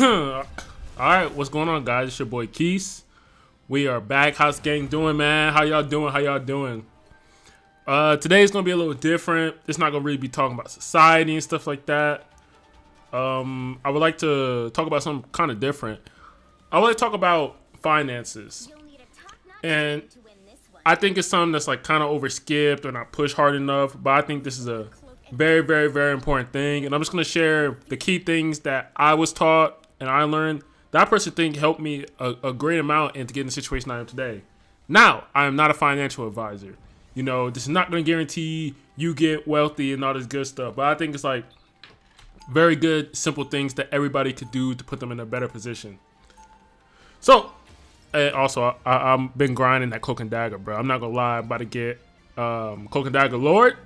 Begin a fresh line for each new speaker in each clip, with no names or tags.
All right, what's going on, guys? It's your boy Keys. We are back. How's the gang doing, man? How y'all doing? Today is gonna be a little different. It's not gonna really be talking about society and stuff like that. I would like to talk about something kind of different. I would like to talk about finances, and I think it's something that's like kind of overskipped or not pushed hard enough. But I think this is a very, very, very important thing, and I'm just gonna share the key things that I was taught and I learned. That person thing helped me a great amount into getting the situation I am today. Now, I am not a financial advisor. You know, this is not going to guarantee you get wealthy and all this good stuff. But I think it's like very good, simple things that everybody could do to put them in a better position. So, and also, I've been grinding that Cloak and Dagger, bro. I'm not going to lie. I'm about to get Cloak and Dagger Lord.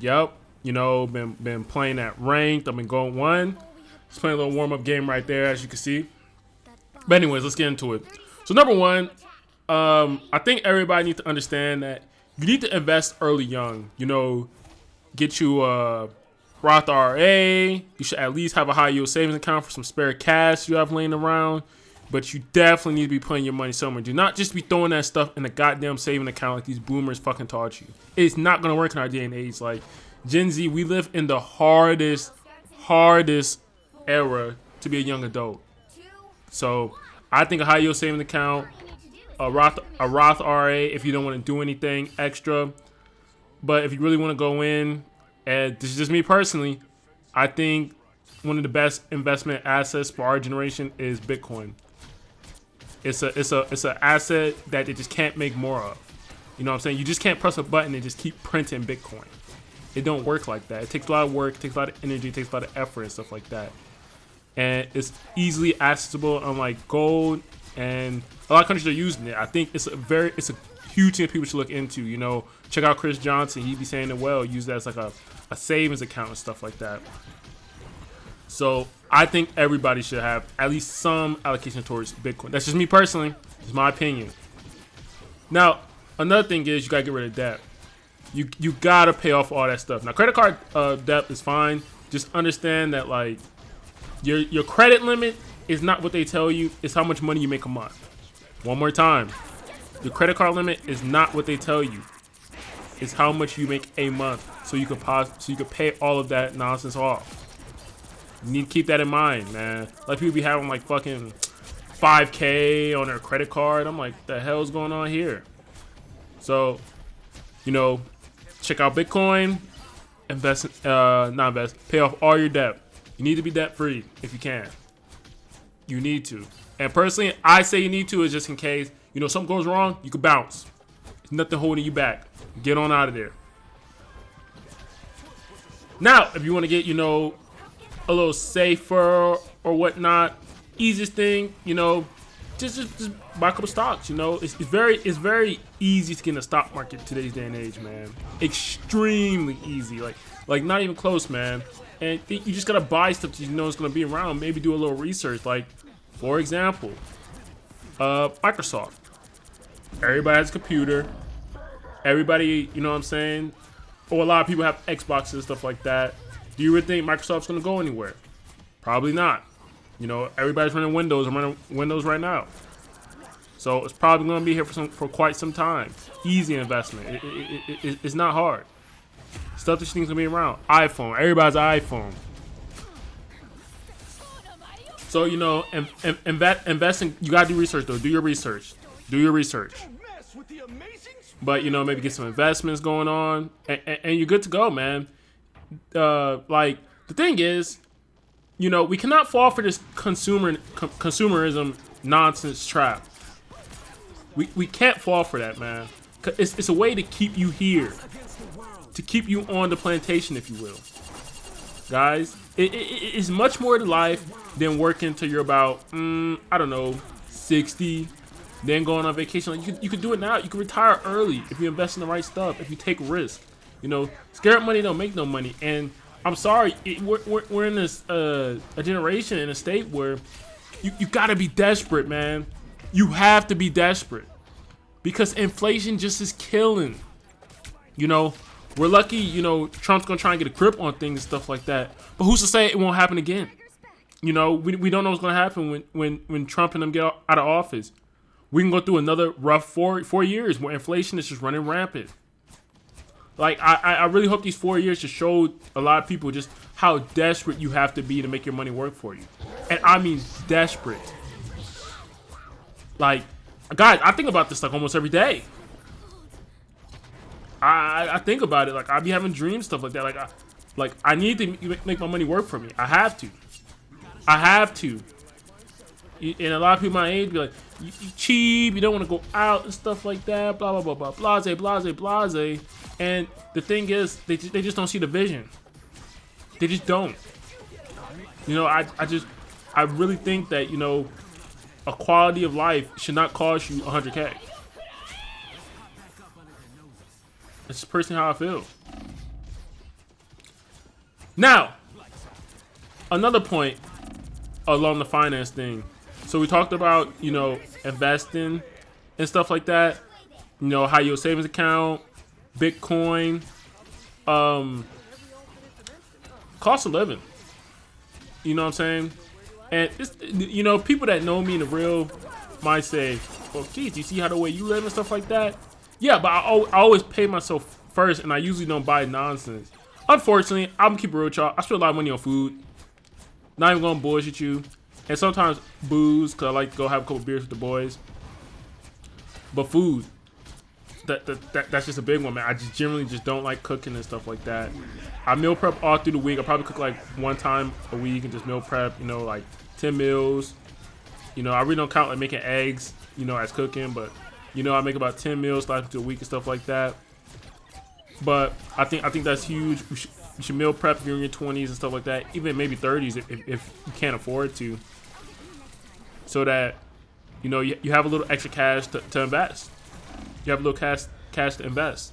Yep. You know, been playing that ranked. I've been going 1. Just playing a little warm-up game right there, as you can see. But anyways, let's get into it. So number 1, I think everybody needs to understand that you need to invest early young. You know, get you a Roth IRA. You should at least have a high yield savings account for some spare cash you have laying around. But you definitely need to be putting your money somewhere. Do not just be throwing that stuff in a goddamn saving account like these boomers fucking taught you. It's not going to work in our day and age. Like, Gen Z, we live in the hardest era to be a young adult. So I think a high yield savings account, a Roth IRA if you don't want to do anything extra. But if you really want to go in, and this is just me personally, I think one of the best investment assets for our generation is Bitcoin. It's an asset that they just can't make more of. You know what I'm saying? You just can't press a button and just keep printing Bitcoin. It don't work like that. It takes a lot of work, it takes a lot of energy, it takes a lot of effort and stuff like that. And it's easily accessible, unlike gold, and a lot of countries are using it. I think it's a huge thing that people should look into. You know, check out Chris Johnson. He'd be saying it well. Use that as like a savings account and stuff like that. So I think everybody should have at least some allocation towards Bitcoin. That's just me personally. It's my opinion. Now, another thing is you gotta get rid of debt. You gotta pay off all that stuff. Now, credit card debt is fine. Just understand that like your credit limit is not what they tell you. It's how much money you make a month. One more time. Your credit card limit is not what they tell you. It's how much you make a month. So you could pay all of that nonsense off. You need to keep that in mind, man. Like people be having like fucking 5K on their credit card. I'm like, the hell's going on here? So, you know, check out Bitcoin, pay off all your debt. You need to be debt free if you can. You need to. And personally, I say you need to is just in case, you know, something goes wrong, you can bounce. There's nothing holding you back. Get on out of there. Now, if you want to get, you know, a little safer or whatnot, easiest thing, you know, just buy a couple stocks. You know, it's very easy to get in the stock market today's day and age, man. Extremely easy, like not even close, man. And you just gotta buy stuff that you know is gonna be around. Maybe do a little research. Like, for example, Microsoft. Everybody has a computer. Everybody, you know what I'm saying? Or a lot of people have Xboxes and stuff like that. Do you really think Microsoft's gonna go anywhere? Probably not. You know, everybody's running Windows. I'm running Windows right now. So it's probably gonna be here for quite some time. Easy investment. It's not hard. Stuff that you think's gonna be around. iPhone. Everybody's iPhone. So, you know, investing, you gotta do research though. Do your research. But, you know, maybe get some investments going on. And you're good to go, man. Like, the thing is, you know, we cannot fall for this consumerism nonsense trap. We can't fall for that, man. It's a way to keep you here. To keep you on the plantation, if you will. Guys, it's much more to life than working till you're about, I don't know, 60. Then going on vacation. Like, you could do it now. You can retire early if you invest in the right stuff. If you take risks. You know, scared money don't make no money. And I'm sorry, we're in this a generation, in a state where you gotta be desperate, man. You have to be desperate because inflation just is killing. You know, we're lucky, you know, Trump's gonna try and get a grip on things and stuff like that. But who's to say it won't happen again? You know, we don't know what's gonna happen when Trump and them get out of office. We can go through another rough four years where inflation is just running rampant. Like, I really hope these 4 years just showed a lot of people just how desperate you have to be to make your money work for you. And I mean desperate. Like, guys, I think about this like almost every day. I think about it. Like, I be having dreams, stuff like that. Like I need to make my money work for me. I have to. And a lot of people my age be like, you cheap, you don't want to go out and stuff like that, blah, blah, blah, blah, blase. And the thing is, they just don't see the vision. They just don't. You know, I really think that, you know, a quality of life should not cost you $100K. That's just personally how I feel. Now, another point along the finance thing. So we talked about, you know, investing and stuff like that. You know, high yield savings account, Bitcoin, cost of living. You know what I'm saying? And it's, you know, people that know me in the real might say, "Well, geez, you see how the way you live and stuff like that?" Yeah, but I always pay myself first, and I usually don't buy nonsense. Unfortunately, I'm gonna keep it real with y'all. I spend a lot of money on food. Not even gonna bullshit you. And sometimes booze, because I like to go have a couple beers with the boys. But food, that's just a big one, man. I just generally just don't like cooking and stuff like that. I meal prep all through the week. I probably cook like one time a week and just meal prep, you know, like 10 meals. You know, I really don't count like making eggs, you know, as cooking. But, you know, I make about 10 meals like through a week and stuff like that. But I think that's huge. You should meal prep if you're in your 20s and stuff like that. Even maybe 30s if you can't afford to. So that, you know, you have a little extra cash to invest. You have a little cash to invest.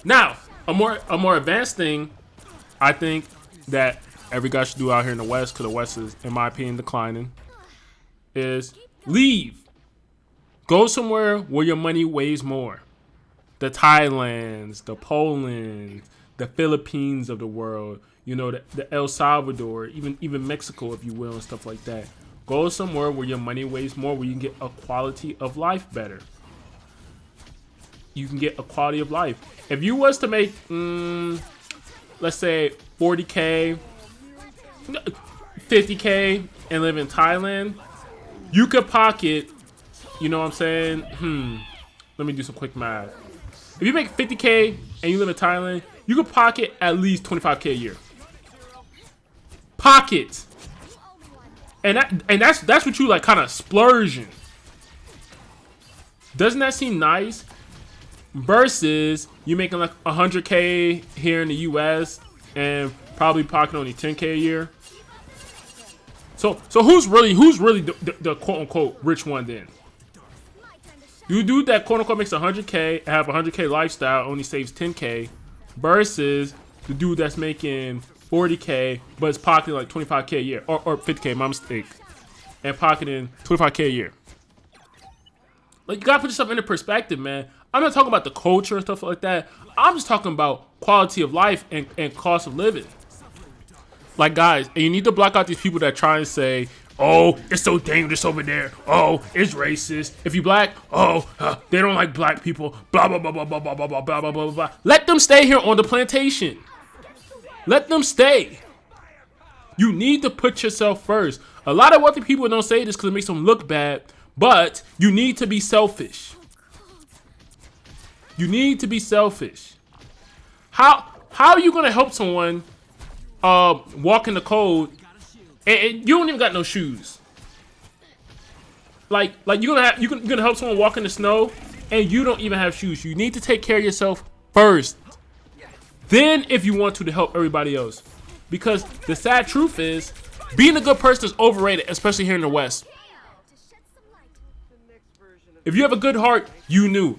Now, a more advanced thing, I think that every guy should do out here in the West, because the West is, in my opinion, declining, is leave. Go somewhere where your money weighs more. The Thailands, the Poland, the Philippines of the world, you know, the El Salvador, even Mexico, if you will, and stuff like that. Go somewhere where your money weighs more, where you can get a quality of life better. You can get a quality of life. If you was to make, let's say 40K, 50K, and live in Thailand, you could pocket, you know what I'm saying? Let me do some quick math. If you make 50K and you live in Thailand, you could pocket at least 25K a year. Pocket. And that's what you like, kind of splurging. Doesn't that seem nice? Versus you making like 100K here in the US and probably pocketing only 10K a year. So who's really the quote unquote rich one then? You dude that quote unquote makes 100K and have a 100K lifestyle, only saves 10K, versus the dude that's making 40K but is pocketing like 25K a year, or 50K, my mistake, and pocketing 25K a year. Like, you gotta put yourself into perspective, man. I'm not talking about the culture and stuff like that. I'm just talking about quality of life and cost of living. Like, guys, and you need to block out these people that try and say, "Oh, it's so dangerous over there. Oh, it's racist. If you black, they don't like black people. Blah, blah, blah, blah, blah, blah, blah, blah, blah, blah, blah, blah." Let them stay here on the plantation. Let them stay. You need to put yourself first. A lot of wealthy people don't say this because it makes them look bad, but you need to be selfish. You need to be selfish. How are you going to help someone walk in the cold and you don't even got no shoes? Like you're gonna help someone walk in the snow and you don't even have shoes. You need to take care of yourself first. Then, if you want to help everybody else. Because the sad truth is, being a good person is overrated, especially here in the West. If you have a good heart, you know.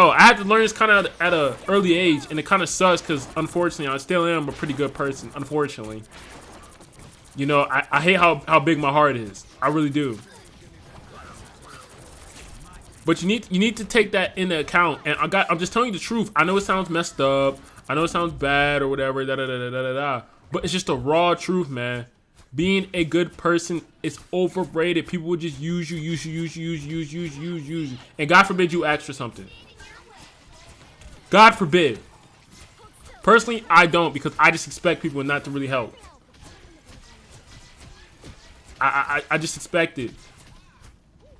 I had to learn this kind of at an early age, and it kind of sucks because, unfortunately, I still am a pretty good person, unfortunately. You know, I hate how big my heart is. I really do. But you need to take that into account. And I'm just telling you the truth. I know it sounds messed up. I know it sounds bad or whatever. But it's just the raw truth, man. Being a good person is overrated. People will just use you. And God forbid you ask for something. God forbid. Personally, I don't, because I just expect people not to really help. I just expect it.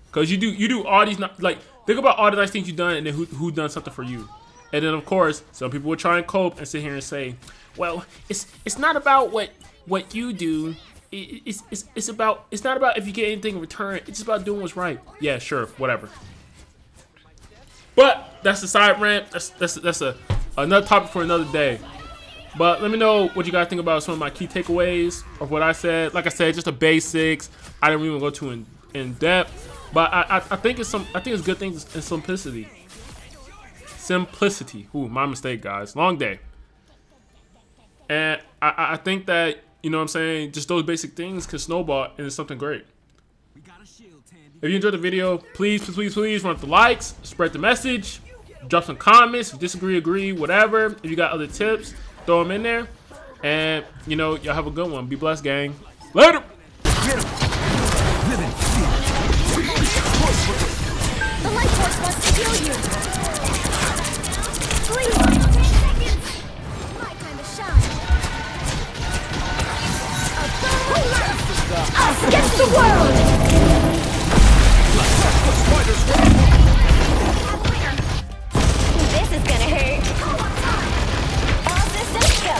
Because you do all these, like, think about all the nice things you've done and then who done something for you. And then, of course, some people will try and cope and sit here and say, well, it's not about what you do. It's not about if you get anything in return. It's just about doing what's right. Yeah, sure, whatever. But that's the side rant. That's another topic for another day. But let me know what you guys think about some of my key takeaways of what I said. Like I said, just the basics. I didn't even go too in depth. But I think it's good things in simplicity. Simplicity. Ooh, my mistake, guys. Long day. And I think that, you know what I'm saying, just those basic things can snowball into something great. If you enjoyed the video, please run up the likes, spread the message, drop some comments, disagree, agree, whatever. If you got other tips, throw them in there. And, you know, y'all have a good one. Be blessed, gang. Later!
The light force wants to kill you. Please. 10 seconds. My kind of shine. Us against the world. This is gonna hurt. All systems go.